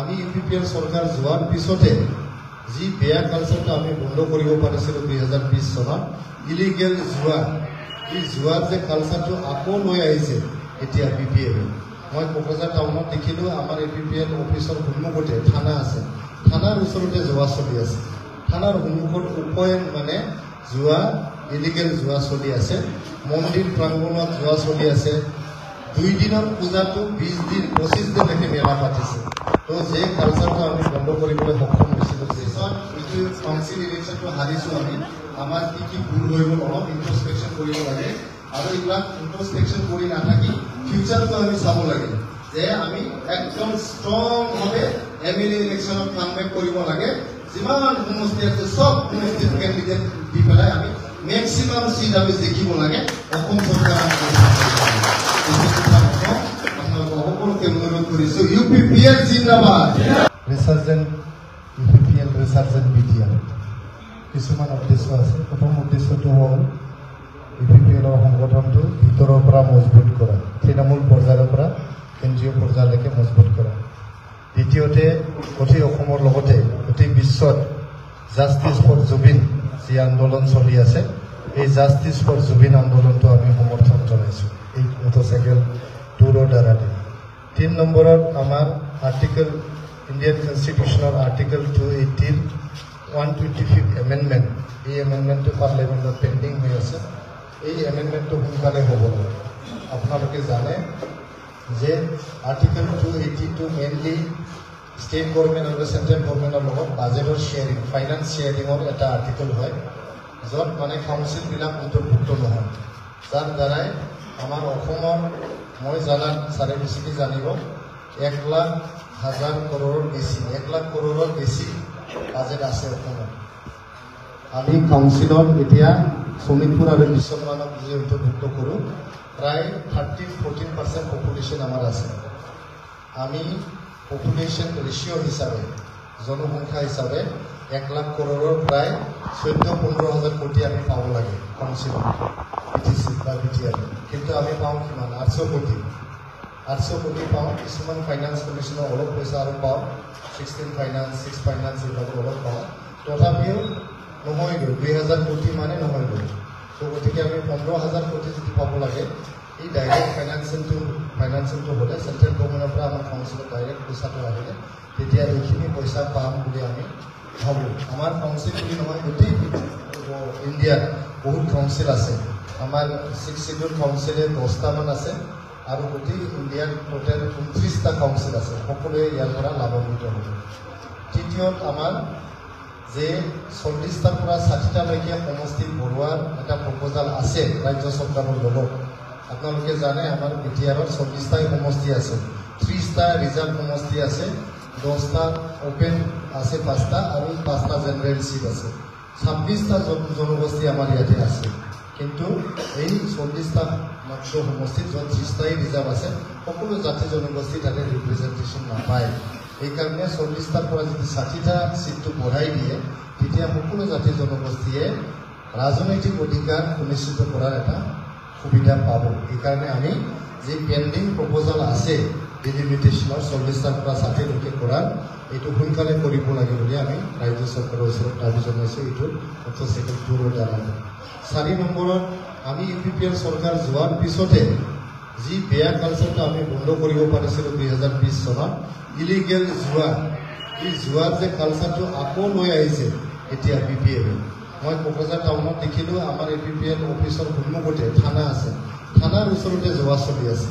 আমি ইউপিপিএল চৰকাৰ যোৱাৰ পিছতে যি বেয়া কালচাৰটো আমি বন্ধ কৰিব পাৰিছিলোঁ 2020 চনত ইলিগেল জুৱা এই জুৱাৰ যে কালচাৰটো আকৌ লৈ আহিছে এতিয়া বিপিএল মই কোকৰাঝাৰ টাউনত দেখিলোঁ আমাৰ ইউপিপিএল অফিচৰ সন্মুখতে থানা আছে থানাৰ ওচৰতে জুৱা চলি আছে থানাৰ সন্মুখত উপয়ন মানে জুৱা ইলিগেল জুৱা চলি আছে মন্দিৰ প্ৰাংগণত জুৱা চলি আছে 2 দিনৰ পূজাটো 20 দিন 25 দিনলৈকে মেলা পাতিছে তো যে কালচাৰটো আমি বন্ধ কৰিবলৈ সক্ষম হৈছিলোঁ পিছত এইটো কাউন্সিল ইলেকশ্যনটো হাৰিছোঁ আমি আমাৰ কি ভুল হৈ গ'ল অলপ ইন্ট্ৰস্পেকশ্যন কৰিব লাগে আৰু এইবিলাক ইন্ট্ৰস্পেকশ্যন কৰি নাথাকি ফিউচাৰটো আমি চাব লাগে যে আমি একদম ষ্ট্ৰংভাৱে এমএলএ ইলেকশ্যনত কামবেক কৰিব লাগে যিমান সমষ্টি আছে সব সমষ্টিত কেণ্ডিডেট দি পেলাই আমি মেক্সিমাম সিট আমি দেখিব লাগে অসম চৰকাৰ UPPL জিন্দাবাদ ৰিসাৰ্জেন্ট UPPL ৰিসাৰ্জেন্ট BTL কিছুমান উদ্দেশ্য আছে প্ৰথম উদ্দেশ্যটো হ'ল UPPL সংগঠনটো ভিতৰৰ পৰা মজবুত কৰা তৃণমূল পৰ্যায়ৰ পৰা কেন্দ্ৰীয় পৰ্যায়লৈকে মজবুত কৰা দ্বিতীয়তে গোটেই অসমৰ লগতে গোটেই বিশ্বত জাষ্টিছ ফৰ জুবিন যি আন্দোলন চলি আছে এই জাষ্টিছ ফৰ জুবিন আন্দোলনটো আমি সমৰ্থন জনাইছোঁ এই মটৰচাইকেল টুৰৰ দ্বাৰা 3 নম্বৰত আমাৰ আৰ্টিকল ইণ্ডিয়ান কনষ্টিটিউশ্যনৰ আৰ্টিকল 280 125 এমেণ্ডমেণ্ট এই এমেণ্ডমেণ্টটো পাৰ্লিয়ামেণ্টত পেণ্ডিং হৈ আছে এই এমেণ্ডমেণ্টটো সোনকালে হ'ব লাগে আপোনালোকে জানে যে আৰ্টিকল 280টো মেইনলি ষ্টেট গভৰ্ণমেণ্ট আৰু চেণ্ট্ৰেল গভৰ্ণমেণ্টৰ লগত বাজেটৰ শ্বেয়াৰিং ফাইনেন্স শ্বেয়াৰিঙৰ এটা আৰ্টিকল হয় য'ত মানে কাউন্সিলবিলাক অন্তৰ্ভুক্ত নহয় যাৰ দ্বাৰাই আমাৰ অসমৰ মই জানাত চাৰে বেছিকৈ জানিব 1,00,000 কৰোৰৰ বেছি 1 লাখ কৰোৰৰ বেছি বাজেট আছে অসমত আমি কাউন্সিলত এতিয়া শোণিতপুৰ আৰু বিশ্বমানক যি অন্তৰ্ভুক্ত কৰোঁ প্ৰায় 13-14% পপুলেশ্যন আমাৰ আছে আমি পপুলেশ্যন ৰেচিঅ' হিচাপে জনসংখ্যা হিচাপে 1 লাখ কৰোৰৰ প্ৰায় 14-15 হাজাৰ কোটি আমি পাব লাগে কাউন্সিলত BTC বা BTL কিন্তু আমি পাওঁ কিমান 800 কোটি পাওঁ কিছুমান ফাইনেন্স কমিশ্যনৰ অলপ পইচা আৰু পাওঁ 16 ফাইনেন্স 6 ফাইনেন্স এইবিলাকৰ অলপ পাওঁ তথাপিও নহয়গৈ 2,000 কোটি মানে নহয়গৈ তো গতিকে আমি 15,000 কোটি যদি পাব লাগে এই ডাইৰেক্ট ফাইনেন্সিংটো হ'লে চেণ্ট্ৰেল গভৰ্ণমেণ্টৰ পৰা আমাৰ কাউন্সিলত ডাইৰেক্ট পইচাটো আহিলে তেতিয়া এইখিনি পইচা পাম বুলি আমি ভাবোঁ আমাৰ কাউন্সিল বুলি নহয় গোটেই ইণ্ডিয়াত বহুত কাউন্সিল আছে আমাৰ 6 শিডিউল কাউন্সিলে 10টামান আছে আৰু গোটেই ইণ্ডিয়াত টোটেল 29টা কাউন্সিল আছে সকলোৱে ইয়াৰ পৰা লাভান্বিত হ'ব তৃতীয়ত আমাৰ যে 40টাৰ পৰা 60টালৈকে সমষ্টি বঢ়োৱাৰ এটা প্ৰপ'জাল আছে ৰাজ্য চৰকাৰৰ লগত আপোনালোকে জানে আমাৰ BTRত 40টাই সমষ্টি আছে 30টা ৰিজাৰ্ভ সমষ্টি আছে 10টা অপেন আছে 5টা আৰু 5টা জেনেৰেল চিট আছে 26টা জনগোষ্ঠী আমাৰ ইয়াতে আছে কিন্তু এই 40টা মাত্ৰ সমষ্টিত য'ত 30টাই ৰিজাৰ্ভ আছে সকলো জাতি জনগোষ্ঠী তাতে ৰিপ্ৰেজেণ্টেশ্যন নাপায় এইকাৰণে 40টাৰ পৰা যদি 60টা চিটটো বঢ়াই দিয়ে তেতিয়া সকলো জাতি জনগোষ্ঠীয়ে ৰাজনৈতিক অধিকাৰ সুনিশ্চিত কৰাৰ এটা সুবিধা পাব এইকাৰণে আমি যে পেণ্ডিং প্ৰপ'জাল আছে ডিলিমিটেশ্যনৰ 40টাৰ পৰা 60লৈকে কৰাৰ এইটো সোনকালে কৰিব লাগে বুলি আমি ৰাজ্য চৰকাৰৰ ওচৰত দাবী জনাইছোঁ এইটো মটৰচাইকেল টুৰৰ দ্বাৰা 4 নম্বৰত আমি UPPL চৰকাৰ যোৱাৰ পিছতে যি বেয়া কালচাৰটো আমি বন্ধ কৰিব পাৰিছিলোঁ 2020 চনত ইলিগেল জুৱা এই জুৱাৰ যে কালচাৰটো আকৌ লৈ আহিছে এতিয়া BPL মই কোকৰাঝাৰ টাউনত দেখিলোঁ আমাৰ UPPL অফিচৰ সন্মুখতে থানা আছে থানাৰ ওচৰতে জুৱা চলি আছে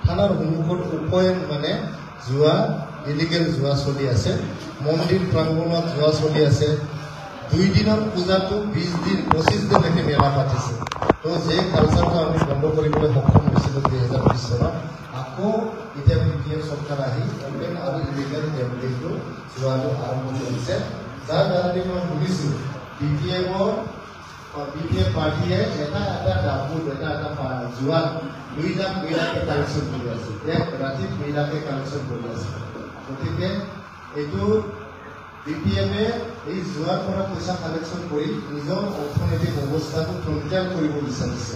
থানাৰ সন্মুখত উপয়ন মানে জুৱা ইলিগেল জুৱা চলি আছে মন্দিৰ প্ৰাংগণত জুৱা চলি আছে 2 দিনৰ পূজাটো 20 দিন 25 দিনলৈকে মেলা পাতিছে তো যে কালচাৰটো আমি বন্ধ কৰিবলৈ সক্ষম হৈছিলোঁ 2020 চনত আকৌ এতিয়া BPL চৰকাৰ আহি অপেন আৰু ইলিগেল গেমলিংটো জুৱাটো আৰম্ভ কৰিছে যাৰ দ্বাৰা মই শুনিছোঁ BPL পাৰ্টিয়ে এটা ডাবুত এটা জুৱাত 2 লাখ কালেকশ্যন কৰি আছে এক ৰাতি 2 লাখে কালেকশ্যন কৰি আছে গতিকে এইটো BPL-এ এই জুৱাৰ পৰা পইচা কালেকশ্যন কৰি নিজৰ অৰ্থনৈতিক অৱস্থাটো টনকিয়াল কৰিব বিচাৰিছে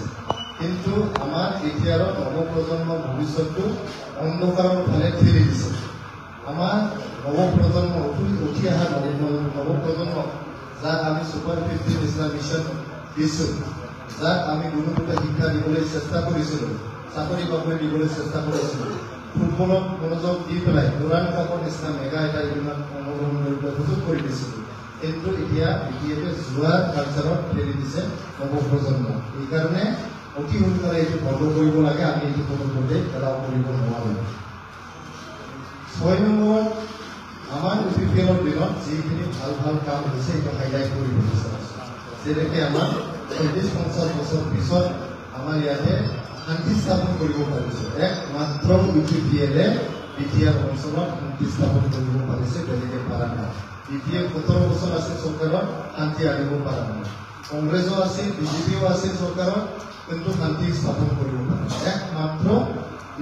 কিন্তু আমাৰ BTR-ৰ নৱপ্ৰজন্মৰ ভৱিষ্যতটো অন্ধকাৰৰ ফালে ঠেলি দিছে আমাৰ নৱপ্ৰজন্ম উঠি অহা নৱপ্ৰজন্ম যাক আমি সুপাৰ 50 নিচিনা মিছন দিছোঁ, যাক আমি গুণগত শিক্ষা দিবলৈ চেষ্টা কৰিছিলোঁ, চাকৰি বাকৰি দিবলৈ চেষ্টা কৰিছিলোঁ, ফুটবলত মনোযোগ দি পেলাই পুৰাণ কাপৰ নিচিনা মেগা এটা ইভেণ্টত অংশগ্ৰহণ কৰিবলৈ সুযোগ কৰি দিছিলোঁ। কিন্তু এতিয়া বিটিএফে যোৱাৰ কালচাৰত ঠেলি দিছে নৱপ্ৰজন্ম। এইকাৰণে অতি সোনকালে এইটো বন্ধ কৰিব লাগে। আমি এইটো কোনোপধ্যে এলাও কৰিব নোৱাৰোঁ। 6 নম্বৰত আমাৰ UPPLৰ দিনত যিখিনি ভাল ভাল কাম হৈছে এইটো হাইলাইট কৰিব বিচাৰিছোঁ। যেনেকৈ আমাৰ 40-50 বছৰ পিছত আমাৰ ইয়াতে শান্তি স্থাপন কৰিব পাৰিছে। একমাত্ৰ UPPLে বিটিআৰ অঞ্চলত শান্তি স্থাপন কৰিব পাৰিছে, বেলেগে পৰা নাই। বিটিএফ 17 বছৰ আছিল চৰকাৰত, শান্তি আনিব পৰা নাই। কংগ্ৰেছো আছিল, বিজেপিও আছিল চৰকাৰত, কিন্তু শান্তি স্থাপন কৰিব পাৰে একমাত্ৰ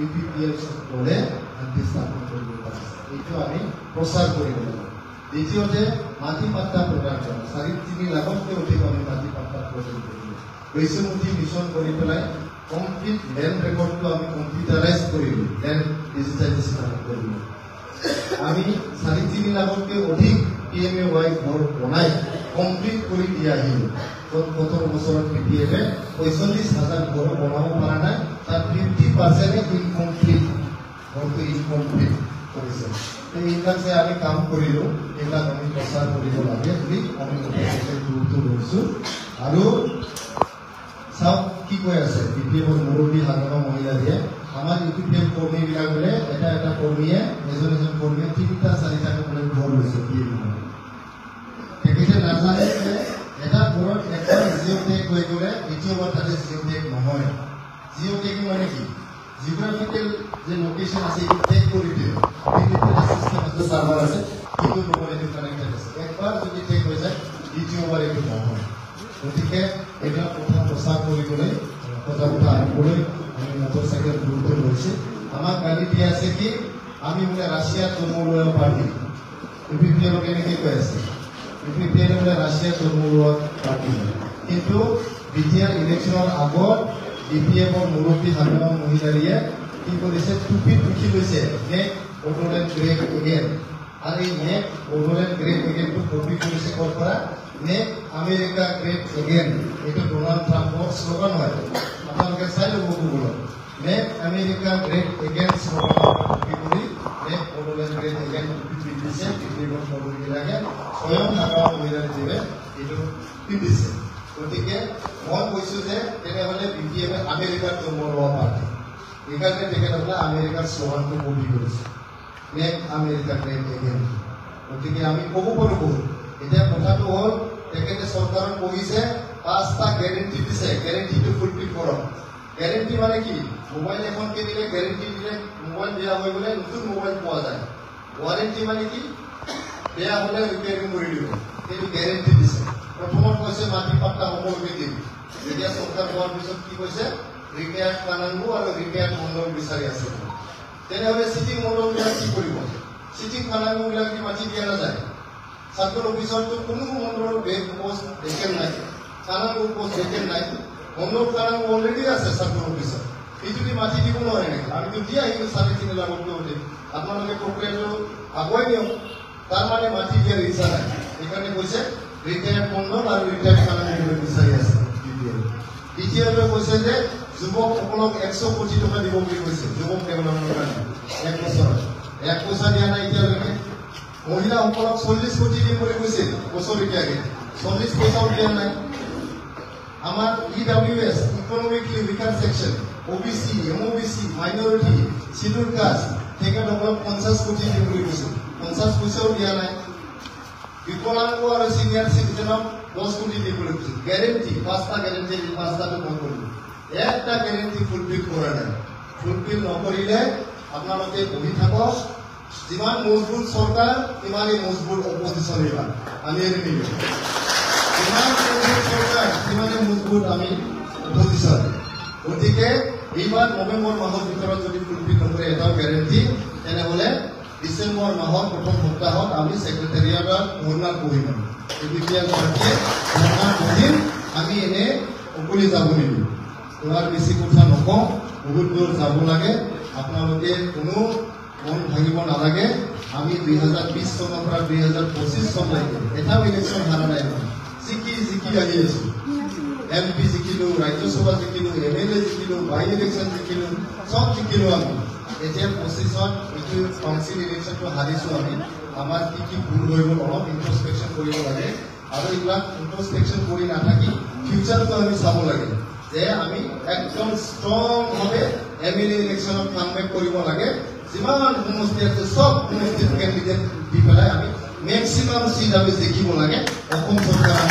UPPL দলে শান্তি স্থাপন কৰিব পাৰিছে। এইটো আমি প্ৰচাৰ কৰিব লাগিব। দ্বিতীয়তে মাটি পাট্টা প্ৰদান কৰা, 3.5 লাখতকৈ অধিক আমি মাটি পাট্টা প্ৰদান কৰিলোঁ। বৈশ্যমুঠি মিছন কৰি পেলাই কমপ্লিট লেণ্ড ৰেকৰ্ডটো আমি কম্পিউটাৰাইজ কৰিলোঁ, লেণ্ড ডিজিটাইজেশ্যন আমি কৰিলোঁ। আমি 3.5 লাখতকৈ অধিক PMAY ঘৰ বনাই কমপ্লিট কৰি দি আহিলোঁ। 17 বছৰত বিটিএফে 45,000 ঘৰ বনাব পৰা নাই, তাত 50% ইনকমপ্লিট ঘৰটো ইনকমপ্লিট কৰিছে। এইবিলাক যে আমি কাম কৰিলোঁ, এইবিলাক আমি প্ৰচাৰ কৰিব লাগে বুলি আমি গুৰুত্ব লৈছোঁ। আৰু চাওক কি কৈ আছে বিটিএফৰ মুৰব্বী সাধাৰণ মহিলাৰীয়ে, আমাৰ UPPL কৰ্মীবিলাক বোলে এটা এটা কৰ্মীয়ে এজন কৰ্মীয়ে 3-4টা বোলে ঘৰ লৈছে। তেখেতে নাজানে যে এটা ঘৰত একবাৰ জিঅ'টেক হৈ গ'লে দ্বিতীয়বাৰ তাতে জিঅ'টেক নহয়। জিঅ'টেক মানে কি? জিঅ'গ্ৰাফিকেল যে লোকেশ্যন আছে এইটো টেক কৰি দিয়ে, চিষ্টেম আছে, চাৰ্ভাৰ আছে, সেইটো নহয়, এইটো কানেক্টেড আছে। একবাৰ যদি টেক হৈ যায় দ্বিতীয়বাৰ এইটো নহয়। গতিকে এইবিলাক কথা প্ৰচাৰ কৰিবলৈ সজাগতা আনিবলৈ আমি মটৰচাইকেল গুৰুত্ব লৈছে। আমাক গালি দিয়া আছে কি আমি বোলে ৰাছিয়াত জন্ম লোৱা পাৰ্টি। UPPLক এনেকৈ কৈ আছে, UPPL বোলে ৰাছিয়াত জন্ম লোৱা পাৰ্টি। কিন্তু বিটিআৰ ইলেকশ্যনৰ আগত BPFৰ মুৰব্বী সাধাৰণ মহিলাৰীয়ে কি কৰিছে, টুপিত উঠি লৈছে নেক বড়োলেণ্ড গ্ৰেট এগেইন। আৰু এই নেক বড়োলেণ্ড গ্ৰেট এগেইনটো কপি কৰিছে ক'ৰ পৰা? নেক আমেৰিকা গ্ৰেট এগেইন। এইটো ডোনাল্ড ট্ৰাম্পৰ শ্লোগান হয়, আপোনালোকে চাই ল'ব গুগলত। নেক আমেৰিকা গ্ৰেট এগেইন শ্লোগানৰ কপি কৰি নেক বড়োলেণ্ড গ্ৰেট এগেইন টুপি পিন্ধিছে বিটিএফৰ কৰ্মীবিলাকে, স্বয়ং সাধাৰণ মহিলাৰীয়ে এইটো পিন্ধিছে। গতিকে মই কৈছোঁ যে তেনেহ'লে বিটিএফে আমেৰিকাত জন্ম লোৱা পাৰ্টি। এইকাৰণে তেখেতসকলে আমেৰিকাৰ শ্লোগানটো কপি কৰিছে, মেক আমেৰিকা গ্ৰেট এগেইন। গতিকে আমি ক'ব পাৰোঁ বহুত। এতিয়া কথাটো হ'ল তেখেতে চৰকাৰত বহিছে, 5টা গেৰেণ্টি দিছে, গেৰেণ্টিটো ফুলফিল কৰক। গেৰেণ্টি মানে কি? মোবাইল এখন কিনিলে গেৰেণ্টি দিলে মোবাইল বেয়া হৈ গ'লে নতুন মোবাইল পোৱা যায়। ৱাৰেণ্টি মানে কি? বেয়া হ'লে ৰিপেয়াৰিং কৰি দিব, সেইটো গেৰেণ্টি দিছে। প্ৰথমত কৈছে মাটি পাট্টা সকলোকে দিম, এতিয়া চৰকাৰ হোৱাৰ পিছত কি কৈছে? ৰিটায়াৰ্ড কানাংগু আৰু ৰিটায়াৰ্ড মণ্ডল বিচাৰি আছে। তেনেহ'লে চিটিং মণ্ডলবিলাক কি কৰিব? চিটিং কানাংগুবিলাক কি মাটি দিয়া নাযায়? চাৰ্কল অফিচৰটো কোনো মণ্ডলৰ পোষ্ট ভেকেণ্ট নাই, কানাংগু পোষ্ট ভেকেণ্ট নাই। মণ্ডল কানাংগু অলৰেডি আছে চাৰ্কল অফিচত, এই যদি মাটি দিব নোৱাৰে নেকি? আমিতো দি আহিলোঁ 3.5 লাখতকৈ অধিক। আপোনালোকে প্ৰক্ৰিয়াটো আগুৱাই দিয়ক। তাৰমানে মাটি দিয়াৰ ইচ্ছা নাই, সেইকাৰণে কৈছে ৰিটায়াৰ্ড মণ্ডল আৰু ৰিটায়াৰ্ড কানাংগুলৈ বিচাৰি আছে। দ্বিতীয়তে কৈছে যে যুৱকসকলক 100 কোটি টকা দিব বুলি কৈছে যুৱক ডেভেলপমেণ্টৰ কাৰণে 1 বছৰত। 1 পইচা দিয়া নাই এতিয়ালৈকে। মহিলাসকলক 40 কোটি দিম বুলি কৈছিল বছৰেকীয়াকৈ, 40 পইচাও দিয়া নাই। আমাৰ EWS economically weaker section, OBC, MOBC, minority, scheduled caste, তেখেতসকলক 50 কোটি দিম বুলি কৈছিল, 50 পইচাও দিয়া নাই। বিকলাংগ আৰু চিনিয়ৰ চিটিজেনক 10 কোটি দিম বুলি কৈছিল। গেৰেণ্টি 5টা গেৰেণ্টি, 5টাটো মই কৰিলোঁ, একটা গেৰেণ্টি ফুলফিল কৰা নাই। ফুলফিল নকৰিলে আপোনালোকে বহি থাকক। যিমান মজবুত চৰকাৰ সিমানেই মজবুত অপজিশ্যন। এইবাৰ আমি নিদিওঁ, যিমান মজবুত চৰকাৰ সিমানেই মজবুত আমি অপজিশ্যন। গতিকে এইবাৰ নৱেম্বৰ মাহৰ ভিতৰত যদি ফুলফিল নকৰে এটাও গেৰেণ্টি, তেনেহ'লে ডিচেম্বৰ মাহৰ প্ৰথম সপ্তাহত আমি ছেক্ৰেটাৰিয়েটত ধৰ্ণাত বহিম। UPPL পাৰ্টীয়ে ধৰ্ণাত বহিম, আমি এনে অকলে যাব নিদিওঁ। তোমাৰ বেছি কথা নকওঁ, বহুত দূৰ যাব লাগে। আপোনালোকে কোনো মন ভাঙিব নালাগে। আমি 2020 চনৰ পৰা 2025 চনলৈকে এটাও ইলেকশ্যন হাৰা নাই। জিকি আহি আছো। এমপি জিকিলো, ৰাজ্যসভা জিকিলো, এমএলএ জিকিলো, বাই ইলেকশ্যন জিকিলো, সব জিকিলো আমি। এতিয়া 25ত এইটো কাউন্সিল ইলেকশ্যনটো হাৰিছো আমি। আমাৰ কি ভুল হৈ গ'ল অলপ ইন্ট্ৰস্পেকশ্যন কৰিব লাগে আৰু এইবিলাক ইন্ট্ৰস্পেকশ্যন কৰি নাথাকি ফিউচাৰটো আমি চাব লাগে যে আমি একদম ষ্ট্ৰংভাৱে এমএলএ ইলেকশ্যনত কামবেক কৰিব লাগে। যিমান সমষ্টি আছে সব সমষ্টিত কেণ্ডিডেট দি পেলাই আমি মেক্সিমাম চিট আমি জিকিব লাগে। অসম চৰকাৰ